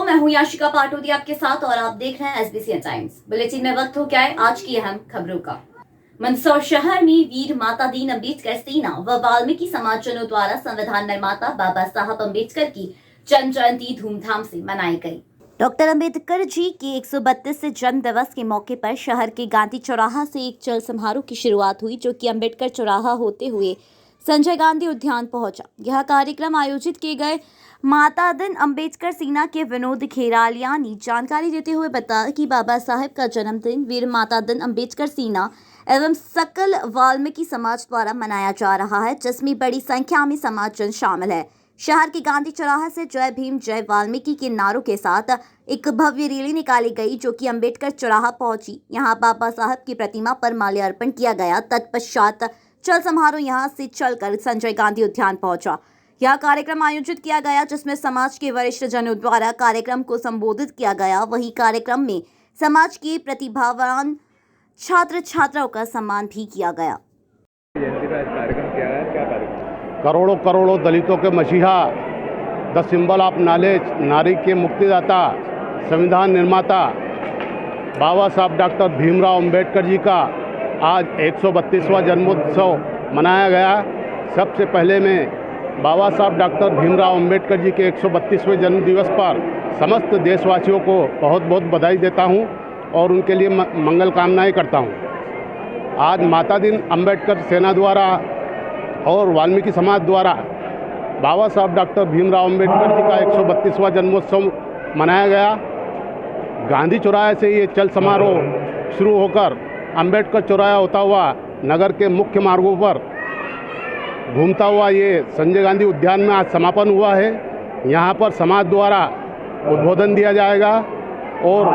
मैं हूं याशिका पाटोदी आपके साथ और आप देख रहे हैं एसबीसी टाइम्स। बुलेटिन में वक्त हो गया है आज की अहम खबरों का। मंदसौर शहर में वीर माता दीन अम्बेडकर सेना व वाल्मीकि समाजजनों द्वारा संविधान निर्माता बाबा साहब अम्बेडकर की जन्म जयंती धूमधाम से मनाई गई। डॉक्टर अम्बेडकर जी के 132 जन्म दिवस के मौके पर शहर के गांधी चौराहा से एक चल समारोह की शुरुआत हुई, जो कि अम्बेडकर चौराहा होते हुए संजय गांधी उद्यान पहुंचा। यह कार्यक्रम आयोजित किए गए माता दीन अम्बेडकर सेना के विनोद खेरालिया ने जानकारी देते हुए बताया कि बाबा साहब का जन्मदिन वीर माता दीन अम्बेडकर सेना एवं सकल वाल्मीकि समाज द्वारा मनाया जा रहा है, जिसमें बड़ी संख्या में समाजजन शामिल है। शहर के गांधी चौराहा से जय भीम जय वाल्मीकि के नारों के साथ एक भव्य रैली निकाली गई, जो कि अम्बेडकर चौराहा पहुंची। यहां बाबा साहब की प्रतिमा पर माल्यार्पण किया गया। तत्पश्चात चल समारोह यहां से चलकर संजय गांधी उद्यान पहुंचा। यह कार्यक्रम आयोजित किया गया, जिसमें समाज के वरिष्ठ जनों द्वारा कार्यक्रम को संबोधित किया गया। वहीं कार्यक्रम में समाज के प्रतिभावान छात्र छात्राओं का सम्मान भी किया गया। करोड़ों करोड़ों दलितों के मसीहा, द सिंबल ऑफ नॉलेज, नारी के मुक्तिदाता, संविधान निर्माता बाबा साहब डॉक्टर भीमराव अंबेडकर जी का आज 132वां जन्मोत्सव मनाया गया। सबसे पहले मैं बाबा साहब डॉक्टर भीमराव अंबेडकर जी के 132वें जन्म दिवस पर समस्त देशवासियों को बहुत बहुत बधाई देता हूं और उनके लिए मंगल कामनाएं करता हूं। आज माता दीन अम्बेडकर सेना द्वारा और वाल्मीकि समाज द्वारा बाबा साहब डॉक्टर भीमराव अंबेडकर जी का 132वां जन्मोत्सव मनाया गया। गांधी चौराहे से ये चल समारोह शुरू होकर अंबेडकर चौराहा होता हुआ नगर के मुख्य मार्गों पर घूमता हुआ ये संजय गांधी उद्यान में आज समापन हुआ है। यहाँ पर समाज द्वारा उद्बोधन दिया जाएगा और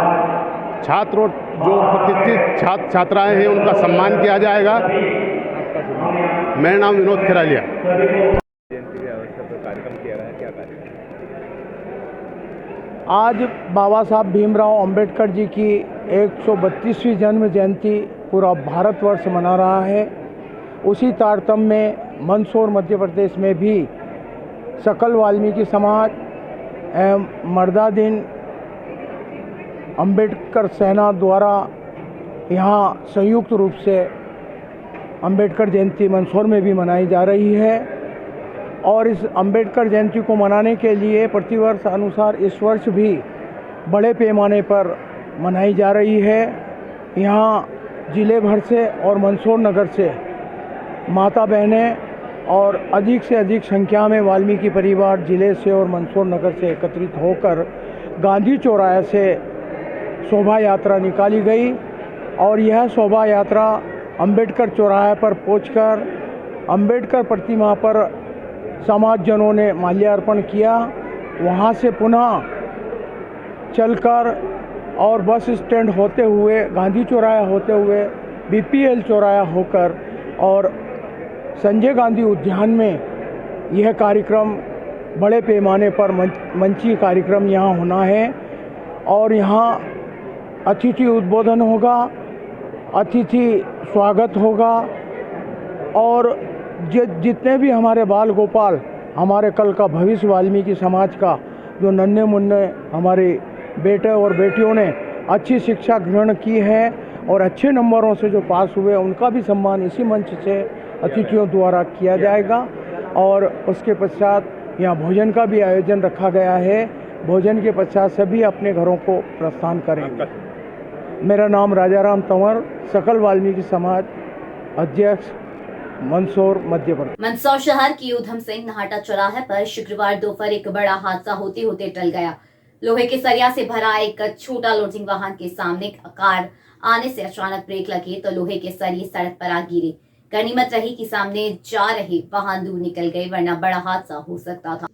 छात्र जो प्रतिष्ठित छात्र छात्राएँ हैं उनका सम्मान किया जाएगा। मेरा नाम विनोद खेरालिया। आज बाबा साहब भीमराव अंबेडकर जी की 132वीं जन्म जयंती पूरा भारतवर्ष मना रहा है। उसी तारतम्य में मंदसौर मध्य प्रदेश में भी सकल वाल्मीकि समाज एवं मर्दा दीन अम्बेडकर सेना द्वारा यहाँ संयुक्त रूप से अम्बेडकर जयंती मंदसौर में भी मनाई जा रही है। और इस अम्बेडकर जयंती को मनाने के लिए प्रतिवर्ष अनुसार इस वर्ष भी बड़े पैमाने पर मनाई जा रही है। यहाँ ज़िले भर से और मंदसौर नगर से माता बहनें और अधिक से अधिक संख्या में वाल्मीकि परिवार ज़िले से और मंदसौर नगर से एकत्रित होकर गांधी चौराहे से शोभा यात्रा निकाली गई और यह शोभा यात्रा अम्बेडकर चौराहे पर पहुंचकर अम्बेडकर प्रतिमा पर समाजजनों ने माल्यार्पण किया। वहां से पुनः चलकर और बस स्टैंड होते हुए गांधी चौराहा होते हुए बीपीएल चौराहा होकर और संजय गांधी उद्यान में यह कार्यक्रम बड़े पैमाने पर मंची कार्यक्रम यहाँ होना है। और यहाँ अतिथि उद्बोधन होगा, अतिथि स्वागत होगा और जितने भी हमारे बाल गोपाल, हमारे कल का भविष्य वाल्मीकि समाज का जो नन्हे मुन्ने हमारे बेटे और बेटियों ने अच्छी शिक्षा ग्रहण की है और अच्छे नंबरों से जो पास हुए, उनका भी सम्मान इसी मंच से अतिथियों द्वारा किया जाएगा। और उसके पश्चात यहाँ भोजन का भी आयोजन रखा गया है। भोजन के पश्चात सभी अपने घरों को प्रस्थान करेंगे। मेरा नाम राजाराम तंवर, सकल वाल्मीकि समाज अध्यक्ष, मंदसौर मध्य प्रदेश। मंदसौर शहर की ऊधम सिंह नाहटा चौराहे पर शुक्रवार दोपहर एक बड़ा हादसा होते होते टल गया। लोहे के सरिया से भरा एक छोटा लोडिंग वाहन के सामने कार आने से अचानक ब्रेक लगे तो लोहे के सरिये सड़क पर आ गिरे। गनीमत रही कि सामने जा रहे वाहन दूर निकल गए, वरना बड़ा हादसा हो सकता था।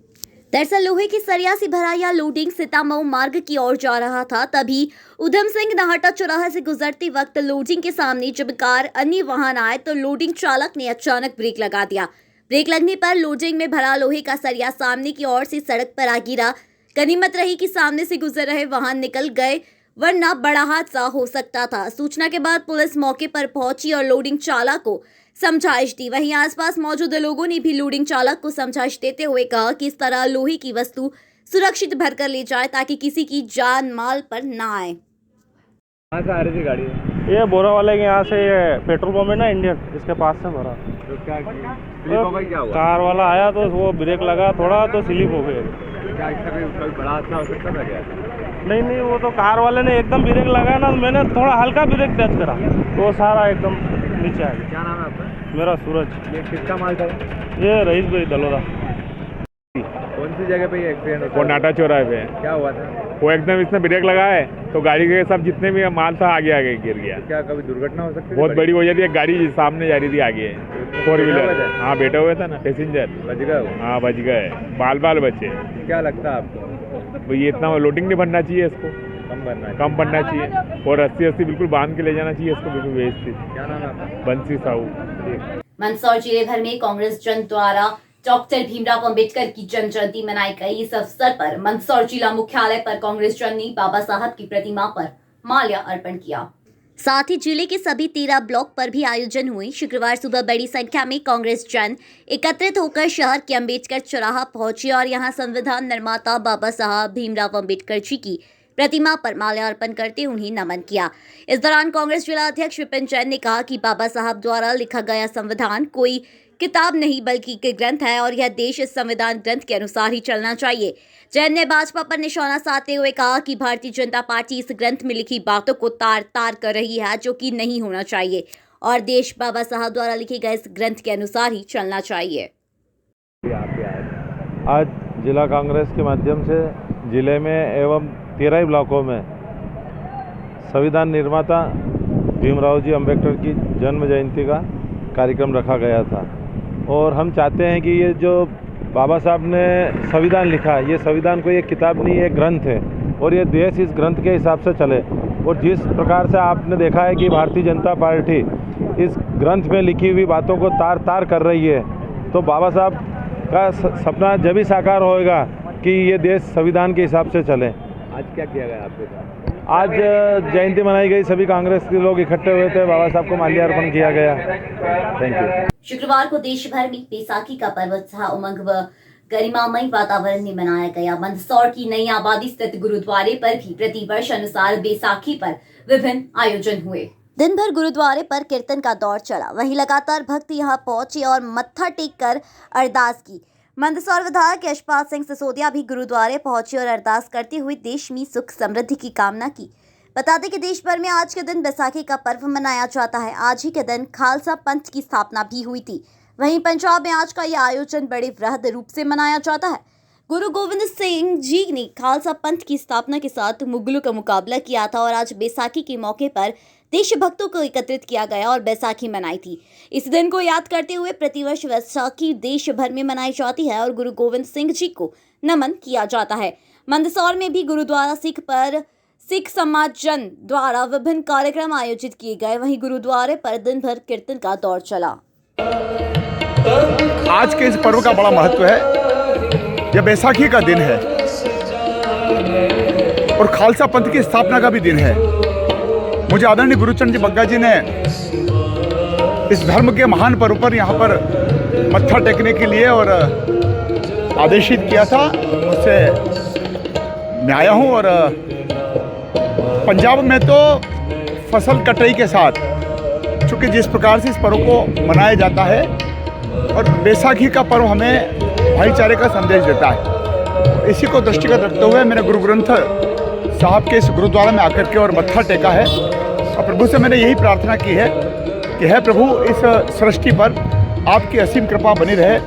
दरअसल लोहे की सरिया से भरा यह लोडिंग सीतामऊ मार्ग की ओर जा रहा था। तभी ऊधम सिंह नाहटा चौराहे से गुजरते वक्त लोडिंग के सामने जब कार अन्य वाहन आए तो लोडिंग चालक ने अचानक ब्रेक लगा दिया। ब्रेक लगने पर लोडिंग में भरा लोहे का सरिया सामने की ओर से सड़क पर आ गिरा। गनीमत रही कि सामने से गुजर रहे वाहन निकल गए, वरना बड़ा हादसा हो सकता था। सूचना के बाद पुलिस मौके पर पहुंची और लोडिंग चालक को समझाइश दी। वहीं आसपास मौजूद लोगों ने भी लोडिंग चालक को समझाइश देते हुए कहा कि इस तरह लोहे की वस्तु सुरक्षित भरकर ले जाए ताकि किसी की जान माल पर ना आए। कहाँ से आ रही थी गाड़ी? ये बोरा वाले के यहाँ से पेट्रोल पंप है ना इंडियन, इसके पास से भरा। तो स्लिप हो गई, क्या हुआ? कार वाला आया तो वो ब्रेक लगा थोड़ा तो स्लिप हो गई। क्या इसका कोई बड़ा हादसा हो सकता था क्या? नहीं, वो तो कार वाले ने एकदम ब्रेक लगाया ना, तो मैंने थोड़ा हल्का ब्रेक तेज करा तो वो सारा एकदम नीचे आ गया। क्या नाम है आपका? मेरा सूरज। ये किसका माल था? ये रईस भाई दलोदा। कौन सी जगह पे ये एक्सीडेंट हुआ? वो नाटा चौराहे पे क्या हुआ था? वो एकदम इसने ब्रेक लगाए तो गाड़ी के सब जितने भी माल था आगे आगे गिर गया। क्या कभी दुर्घटना हो सकती है? बहुत बड़ी हो जाती है। गाड़ी सामने जा रही थी आगे, 4 व्हीलर। हाँ, बैठे हुए था ना पैसेंजर। बच गए वो? हाँ, बच गए, बाल बचे। क्या लगता है आपको? तो ये इतना लोडिंग नहीं बनना चाहिए, इसको कम बनना चाहिए और 80 बिल्कुल बांध के ले जाना चाहिए इसको, बिल्कुल व्यवस्थित। क्या नाम है आपका? बंसी साहू। मंदसौर जिले भर में कांग्रेस जन द्वारा डॉक्टर भीमराव अंबेडकर की जन्म जयंती मनाई गई। इस अवसर पर मंदसौर जिला मुख्यालय पर कांग्रेस जन ने बाबा साहब की प्रतिमा पर माल्या अर्पण किया। साथ ही जिले के सभी 13 ब्लॉक पर भी आयोजन हुए। शुक्रवार सुबह बड़ी संख्या में कांग्रेस जन एकत्रित होकर शहर के अंबेडकर चौराहा पहुंचे और यहां संविधान निर्माता बाबा साहब भीमराव अंबेडकर जी की प्रतिमा पर माल्यार्पण करते उन्हें नमन किया। इस दौरान कांग्रेस जिला अध्यक्ष विपिन जैन ने कहा कि बाबा साहब द्वारा लिखा गया संविधान कोई किताब नहीं बल्कि एक ग्रंथ है और यह देश इस संविधान ग्रंथ के अनुसार ही चलना चाहिए। जैन ने भाजपा पर निशाना साधते हुए कहा कि भारतीय जनता पार्टी इस ग्रंथ में लिखी बातों को तार तार कर रही है, जो कि नहीं होना चाहिए और देश बाबा साहब द्वारा लिखे गए इस ग्रंथ के अनुसार ही चलना चाहिए। आज जिला कांग्रेस के माध्यम से जिले में एवं 13 ब्लॉकों में संविधान निर्माता भीमराव जी अंबेडकर की जन्म जयंती का कार्यक्रम रखा गया था और हम चाहते हैं कि ये जो बाबा साहब ने संविधान लिखा, ये संविधान कोई एक किताब नहीं, एक ग्रंथ है और ये देश इस ग्रंथ के हिसाब से चले। और जिस प्रकार से आपने देखा है कि भारतीय जनता पार्टी इस ग्रंथ में लिखी हुई बातों को तार तार कर रही है, तो बाबा साहब का सपना जब ही साकार होएगा कि ये देश संविधान के हिसाब से चले। आज क्या किया गया आपके साथ? आज जयंती मनाई गई, सभी कांग्रेस के लोग इकट्ठे हुए थे, बाबा साहब को माल्यार्पण किया गया। Thank you. शुक्रवार को देश भर में बैसाखी का पर्व उत्साह उमंग व गरिमामय वातावरण में मनाया गया। मंदसौर की नई आबादी स्थित गुरुद्वारे पर भी प्रतिवर्ष अनुसार बैसाखी पर विभिन्न आयोजन हुए। दिन भर गुरुद्वारे पर कीर्तन का दौर चला, वहीं लगातार भक्त यहां पहुंचे और मत्था टेक कर अरदास की। मंदसौर विधायक यशपाल सिंह सिसोदिया भी गुरुद्वारे पहुंचे और अरदास करते हुए देश में सुख समृद्धि की कामना की। बता दें कि देश भर में आज के दिन बैसाखी का पर्व मनाया जाता है। आज ही के दिन खालसा पंथ की स्थापना भी हुई थी। वहीं पंजाब में आज का यह आयोजन बड़े वृहद रूप से मनाया जाता है। गुरु गोविंद सिंह जी ने खालसा पंथ की स्थापना के साथ मुगलों का मुकाबला किया था और आज बैसाखी के मौके पर देशभक्तों को एकत्रित किया गया और बैसाखी मनाई थी। इस दिन को याद करते हुए प्रतिवर्ष बैसाखी देश भर में मनाई जाती है और गुरु गोविंद सिंह जी को नमन किया जाता है। मंदसौर में भी गुरुद्वारा सिख समाज जन द्वारा विभिन्न कार्यक्रम आयोजित किए गए। वहीं गुरुद्वारे पर दिन भर कीर्तन का दौर चला। आज के इस पर्व का बड़ा महत्व है। यह बैसाखी का दिन है और खालसा पंथ की स्थापना का भी दिन है। मुझे आदरणीय गुरुचरण जी बग्गा जी ने इस धर्म के महान पर्व पर यहाँ पर मत्था टेकने के लिए और आदेशित किया था। मुझसे मैं आया हूँ और पंजाब में तो फसल कटाई के साथ, चूँकि जिस प्रकार से इस पर्व को मनाया जाता है और बैसाखी का पर्व हमें भाईचारे का संदेश देता है, इसी को दृष्टिगत रखते हुए मैंने गुरु ग्रंथ साहब के इस गुरुद्वारा में आकर के और मत्था टेका है और प्रभु से मैंने यही प्रार्थना की है कि है प्रभु, इस सृष्टि पर आपकी असीम कृपा बनी रहे,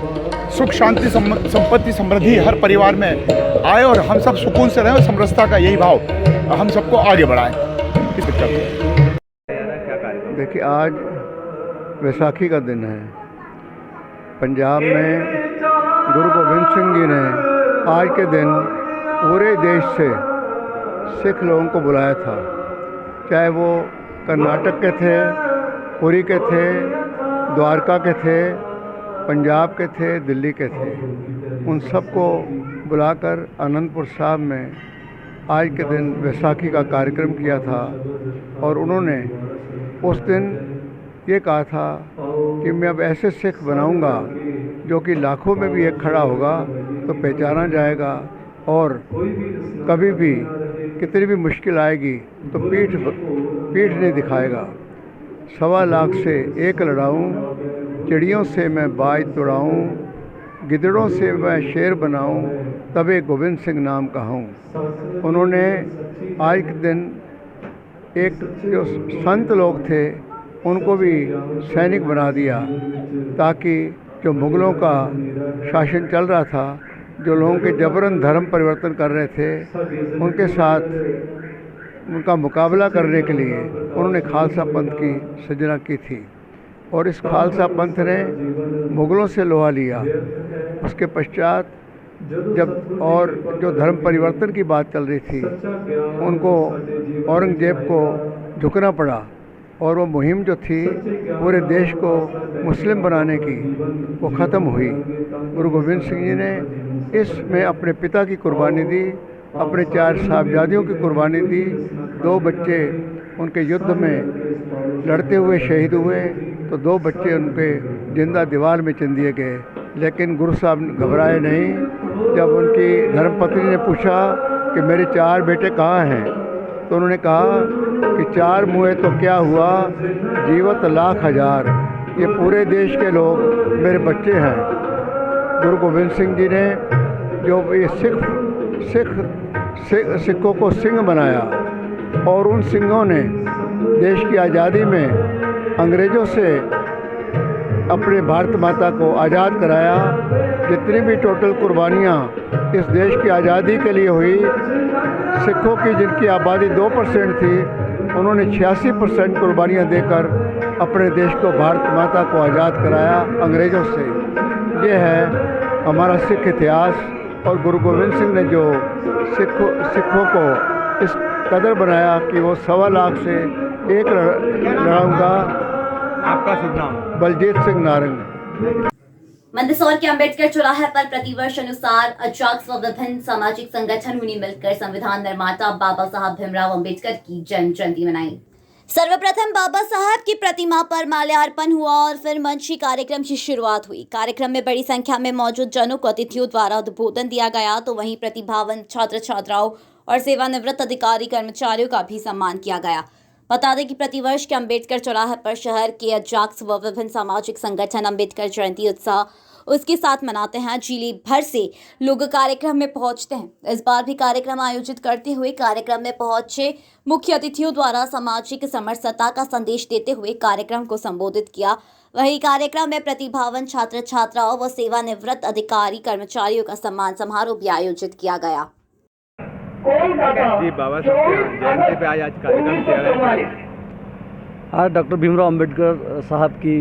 सुख शांति संपत्ति समृद्धि हर परिवार में आए और हम सब सुकून से रहें और समरसता का यही भाव हम सबको आगे बढ़ाएं। देखिए, आज बैसाखी का दिन है। पंजाब में गुरु गोविंद सिंह जी ने आज के दिन पूरे देश से सिख लोगों को बुलाया था, चाहे वो कर्नाटक के थे, पुरी के थे, द्वारका के थे, पंजाब के थे, दिल्ली के थे। उन सबको बुलाकर आनंदपुर साहब में आज के दिन बैसाखी का कार्यक्रम किया था और उन्होंने उस दिन ये कहा था कि मैं अब ऐसे सिख बनाऊंगा जो कि लाखों में भी एक खड़ा होगा तो पहचाना जाएगा और कभी भी कितनी भी मुश्किल आएगी तो पीठ नहीं दिखाएगा। 1.25 लाख से एक लड़ाऊं, चिड़ियों से मैं बाज तुड़ाऊं, गिदड़ों से मैं शेर बनाऊं, तबे गोविंद सिंह नाम कहूँ। उन्होंने आज के दिन एक जो संत लोग थे उनको भी सैनिक बना दिया, ताकि जो मुग़लों का शासन चल रहा था, जो लोगों के जबरन धर्म परिवर्तन कर रहे थे, उनके साथ उनका मुकाबला करने के लिए उन्होंने खालसा पंथ की सृजना की थी। और इस खालसा पंथ ने मुग़लों से लोहा लिया। उसके पश्चात जब और जो धर्म परिवर्तन की बात चल रही थी, उनको औरंगजेब को झुकना पड़ा और वो मुहिम जो थी पूरे देश को मुस्लिम बनाने की, वो ख़त्म हुई। गुरु गोविंद सिंह जी ने इसमें अपने पिता की कुर्बानी दी, अपने 4 साहबजादियों की कुर्बानी दी। 2 बच्चे उनके युद्ध में लड़ते हुए शहीद हुए, तो 2 बच्चे उनके जिंदा दीवार में चिन दिए गए। लेकिन गुरु साहब घबराए नहीं। जब उनकी धर्मपत्नी ने पूछा कि मेरे 4 बेटे कहाँ हैं, तो उन्होंने कहा कि 4 मुए तो क्या हुआ, जीवत लाख हजार, ये पूरे देश के लोग मेरे बच्चे हैं। गुरु गोविंद सिंह जी ने जो ये सिखों को सिंह बनाया, और उन सिंहों ने देश की आज़ादी में अंग्रेज़ों से अपने भारत माता को आज़ाद कराया। जितनी भी टोटल कुर्बानियाँ इस देश की आज़ादी के लिए हुई, सिखों की जिनकी आबादी 2% थी, उन्होंने 86% कुर्बानियाँ देकर अपने देश को, भारत माता को आज़ाद कराया अंग्रेज़ों से। ये है हमारा सिख इतिहास। और गुरु गोविंद सिंह ने जो सिखों को इस कदर बनाया कि वो 1.25 लाख से एक लड़ाऊंगा। आपका शुभ नाम? बलजीत सिंह नारंग। मंदसौर के अंबेडकर चौराहे पर प्रतिवर्ष अनुसार अजाक्स व विभिन्न सामाजिक संगठनों ने मिलकर संविधान निर्माता बाबा साहब भीमराव अंबेडकर की जन्म जयंती मनाई। सर्वप्रथम बाबा साहब की प्रतिमा पर माल्यार्पण हुआ और फिर मंची कार्यक्रम की शुरुआत हुई। कार्यक्रम में बड़ी संख्या में मौजूद जनों को अतिथियों द्वारा उद्बोधन दिया गया, तो वहीं प्रतिभावान छात्र छात्राओं और सेवानिवृत्त अधिकारी कर्मचारियों का भी सम्मान किया गया। बता दें कि प्रतिवर्ष के अंबेडकर चौराहे पर शहर के अजाक्स व विभिन्न सामाजिक संगठन अंबेडकर जयंती उत्साह उसके साथ मनाते हैं। जिले भर से लोग कार्यक्रम में पहुंचते हैं। इस बार भी कार्यक्रम आयोजित करते हुए कार्यक्रम में पहुंचे मुख्य अतिथियों द्वारा सामाजिक समरसता का संदेश देते हुए कार्यक्रम को संबोधित किया। वहीं कार्यक्रम में प्रतिभावान छात्र छात्राओं व सेवानिवृत्त अधिकारी कर्मचारियों का सम्मान समारोह भी आयोजित किया गया। जी, बाबा साहब की जयंती पे आज कार्यक्रम किया गया। आज डॉक्टर भीमराव अंबेडकर साहब की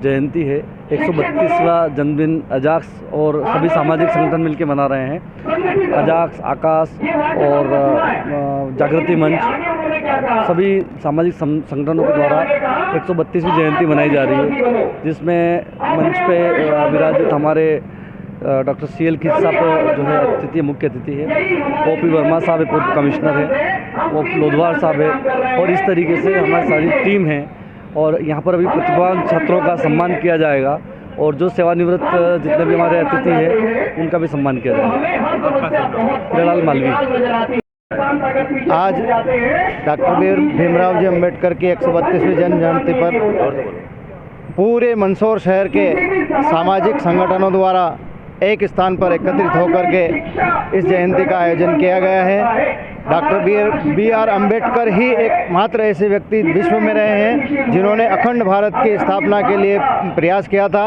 जयंती है। 132वां जन्मदिन अजाक्स और सभी सामाजिक संगठन मिलकर मना रहे हैं। अजाक्स, आकाश और जागृति मंच, सभी सामाजिक संगठनों के द्वारा 132वीं जयंती मनाई जा रही है, जिसमें मंच पे विराजित हमारे डॉक्टर CL खिच साहब जो है अतिथि, मुख्य अतिथि है। OP वर्मा साहब है, पूर्व कमिश्नर है। वो लोधवार साहब है। और इस तरीके से हमारी सारी टीम है। और यहाँ पर अभी प्रतिभावान छात्रों का सम्मान किया जाएगा, और जो सेवानिवृत्त जितने भी हमारे अतिथि हैं उनका भी सम्मान किया जाएगा। हिरालाल मालवी। आज डॉक्टर भीमराव जी अंबेडकर की 132वीं जन्म जयंती पर पूरे मंदसौर शहर के सामाजिक संगठनों द्वारा एक स्थान पर एकत्रित होकर के इस जयंती का आयोजन किया गया है। डॉक्टर BR अम्बेडकर ही एकमात्र ऐसे व्यक्ति विश्व में रहे हैं जिन्होंने अखंड भारत की स्थापना के लिए प्रयास किया था,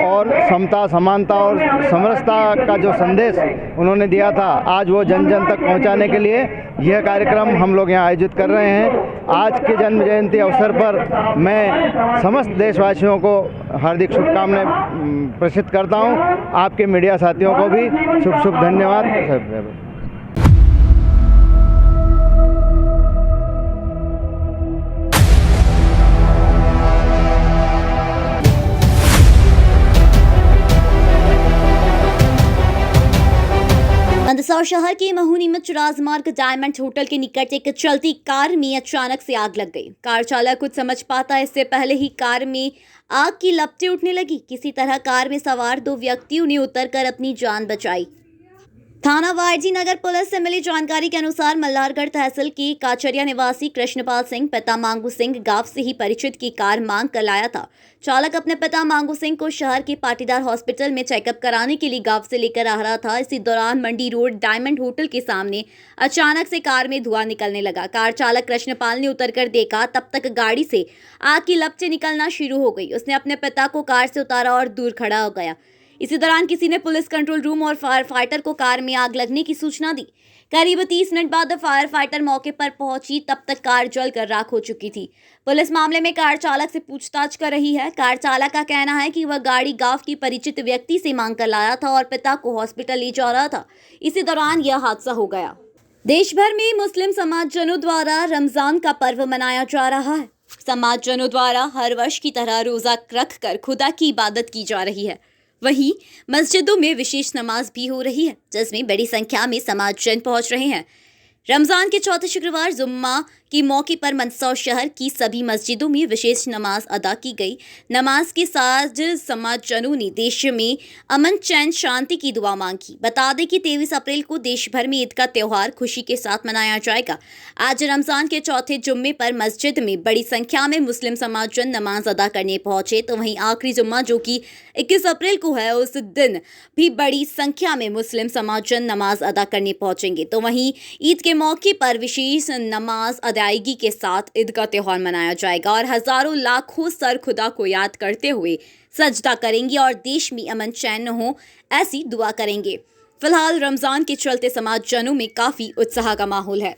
और समता, समानता और समरसता का जो संदेश उन्होंने दिया था, आज वो जन जन तक पहुंचाने के लिए यह कार्यक्रम हम लोग यहाँ आयोजित कर रहे हैं। आज के जन्म जयंती अवसर पर मैं समस्त देशवासियों को हार्दिक शुभकामनाएं प्रेषित करता हूँ। आपके मीडिया साथियों को भी शुभ धन्यवाद। मंदसौर शहर के महूनी में राजमार्ग डायमंड होटल के निकट एक चलती कार में अचानक से आग लग गई। कार चालक कुछ समझ पाता इससे पहले ही कार में आग की लपटें उठने लगी। किसी तरह कार में सवार 2 व्यक्तियों ने उतरकर अपनी जान बचाई। थाना वायजी नगर पुलिस से मिली जानकारी के अनुसार मल्हारगढ़ तहसील की काचरिया निवासी कृष्णपाल सिंह पिता मांगू सिंह गांव से ही परिचित की कार मांग कर लाया था। चालक अपने पिता मांगू सिंह को शहर के पाटीदार हॉस्पिटल में चेकअप कराने के लिए गांव से लेकर आ रहा था। इसी दौरान मंडी रोड डायमंड होटल के सामने अचानक से कार में धुआं निकलने लगा। कार चालक कृष्णपाल ने उतरकर देखा, तब तक गाड़ी से आग की लपटें निकलना शुरू हो गई। उसने अपने पिता को कार से उतारा और दूर खड़ा हो गया। इसी दौरान किसी ने पुलिस कंट्रोल रूम और फायर फाइटर को कार में आग लगने की सूचना दी। करीब 30 मिनट बाद फायर फाइटर मौके पर पहुंची, तब तक कार जलकर राख हो चुकी थी। पुलिस मामले में कार चालक से पूछताछ कर रही है। कार चालक का कहना है कि वह गाड़ी गांव की परिचित व्यक्ति से मांग कर लाया था और पिता को हॉस्पिटल ले जा रहा था। इसी दौरान यह हादसा हो गया। देश भर में मुस्लिम समाजजनों द्वारा रमजान का पर्व मनाया जा रहा है। समाजजनों द्वारा हर वर्ष की तरह रोजा रखकर खुदा की इबादत की जा रही है। वहीं मस्जिदों में विशेष नमाज भी हो रही है, जिसमें बड़ी संख्या में समाजजन पहुंच रहे हैं। रमजान के चौथे शुक्रवार जुम्मा के मौके पर मंदसौर शहर की सभी मस्जिदों में विशेष नमाज अदा की गई। नमाज के साथ समाजजनों ने देश में अमन, चैन, शांति की दुआ मांगी। बता दें कि 23 अप्रैल को देश भर में ईद का त्यौहार खुशी के साथ मनाया जाएगा। आज रमजान के चौथे जुम्मे पर मस्जिद में बड़ी संख्या में मुस्लिम समाजजन नमाज अदा करने पहुंचे, तो वहीं आखिरी जुम्मा जो कि 21 अप्रैल को है, उस दिन भी बड़ी संख्या में मुस्लिम समाजजन नमाज अदा करने पहुंचेंगे। तो वहीं ईद के मौके पर विशेष नमाज अदायगी के साथ ईद का त्यौहार मनाया जाएगा और हजारों लाखों सर खुदा को याद करते हुए सजदा करेंगे और देश में अमन चैन हो, ऐसी दुआ करेंगे। फिलहाल रमजान के चलते समाजजनों में काफ़ी उत्साह का माहौल है।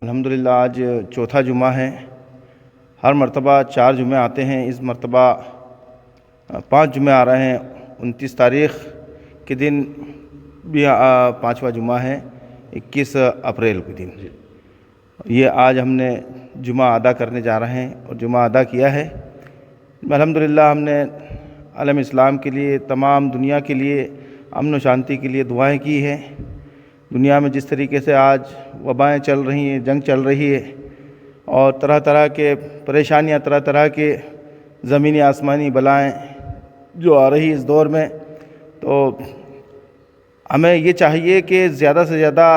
अल्हम्दुलिल्लाह आज चौथा जुम्मा है। हर मर्तबा 4 जुम्मे आते हैं, इस मर्तबा 5 जुम्मे आ रहे हैं। 29 तारीख़ के दिन भी 5वां जुम्मा है, 21 अप्रैल के दिन। ये आज हमने जुम्मा अदा करने जा रहे हैं और जुम्मा अदा किया है। अल्हम्दुलिल्लाह हमने आलम इस्लाम के लिए, तमाम दुनिया के लिए अमन व शांति के लिए दुआएं की हैं। दुनिया में जिस तरीके से आज वबाएं चल रही हैं, जंग चल रही है और तरह तरह के परेशानियां, तरह तरह के ज़मीनी आसमानी बलाएं जो आ रही इस दौर में, तो हमें ये चाहिए कि ज़्यादा से ज़्यादा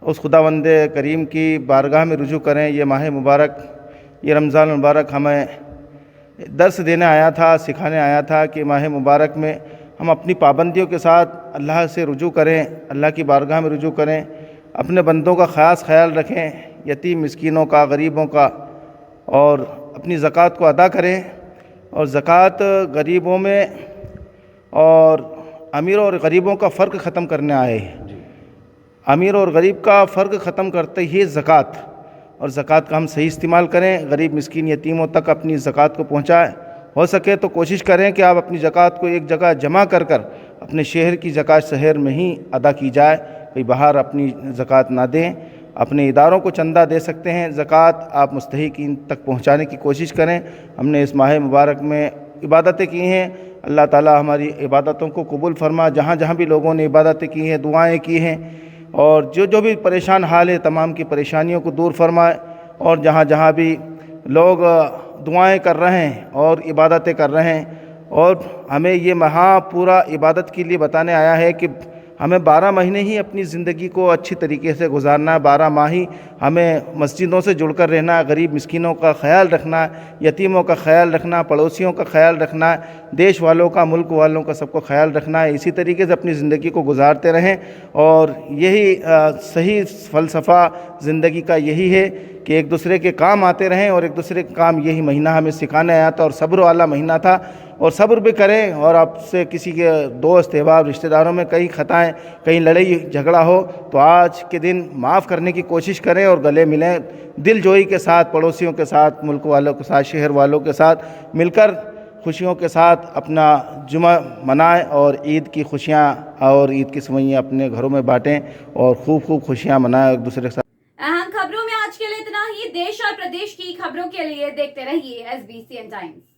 उस खुदावंद करीम की बारगाह में रुजू करें। ये माह मुबारक, ये रमज़ान मुबारक हमें दर्स देने आया था, सिखाने आया था कि माह मुबारक में हम अपनी पाबंदियों के साथ अल्लाह से रुजू करें, अल्लाह की बारगाह में रुजू करें, अपने बंदों का ख़ास ख्याल रखें, यतीम मिस्कीनों का, गरीबों का, और अपनी ज़कात को अदा करें। और ज़कात गरीबों में और अमीरों और गरीबों का फ़र्क ख़त्म करने आए हैं। अमीर और गरीब का फ़र्क ख़त्म करते ही ज़कात, और ज़कात का हम सही इस्तेमाल करें, गरीब मिस्कीन यतीमों तक अपनी ज़कात को पहुँचाएँ। हो सके तो कोशिश करें कि आप अपनी ज़कात को एक जगह जमा कर कर अपने शहर की ज़कात शहर में ही अदा की जाए, कहीं बाहर अपनी ज़कात ना दें। अपने इदारों को चंदा दे सकते हैं, ज़कात आप मुस्तहिकीन तक पहुँचाने की कोशिश करें। हमने इस माह मुबारक में इबादतें की हैं, अल्लाह ताला हमारी इबादतों को कबूल फरमा। जहाँ जहाँ भी लोगों ने इबादतें की हैं, दुआएं की हैं, और जो जो भी परेशान हाल है तमाम की परेशानियों को दूर फरमाए। और जहाँ जहाँ भी लोग दुआएं कर रहे हैं और इबादतें कर रहे हैं, और हमें ये माह पूरा इबादत के लिए बताने आया है कि हमें 12 महीने ही अपनी ज़िंदगी को अच्छी तरीके से गुजारना है। 12 माह ही हमें मस्जिदों से जुड़कर रहना है, गरीब मिस्कीनों का ख्याल रखना है, यतीमों का ख्याल रखना है, पड़ोसियों का ख्याल रखना है, देश वालों का, मुल्क वालों का, सबको ख्याल रखना है। इसी तरीके से अपनी ज़िंदगी को गुजारते रहें। और यही सही फ़लसफ़ा ज़िंदगी का यही है कि एक दूसरे के काम आते रहें, और एक दूसरे के काम यही महीना हमें सिखाने आया था और सब्र वाला महीना था। और सब्र भी करें, और आपसे किसी के दोस्त, अहबाब, रिश्तेदारों में कहीं ख़ताएँ, कहीं लड़ाई झगड़ा हो तो आज के दिन माफ़ करने की कोशिश करें और गले मिलें, दिल जोई के साथ, पड़ोसियों के साथ, मुल्क वालों के साथ, शहर वालों के साथ मिलकर खुशियों के साथ अपना जुमा मनाएं और ईद की खुशियाँ और ईद की सवैयाँ अपने घरों में बाँटें और खूब खूब खुशियाँ मनाएं एक दूसरे के साथ। अहम खबरों में आज के लिए इतना ही। देश और प्रदेश की खबरों के लिए देखते रहिए SBCN टाइम्स।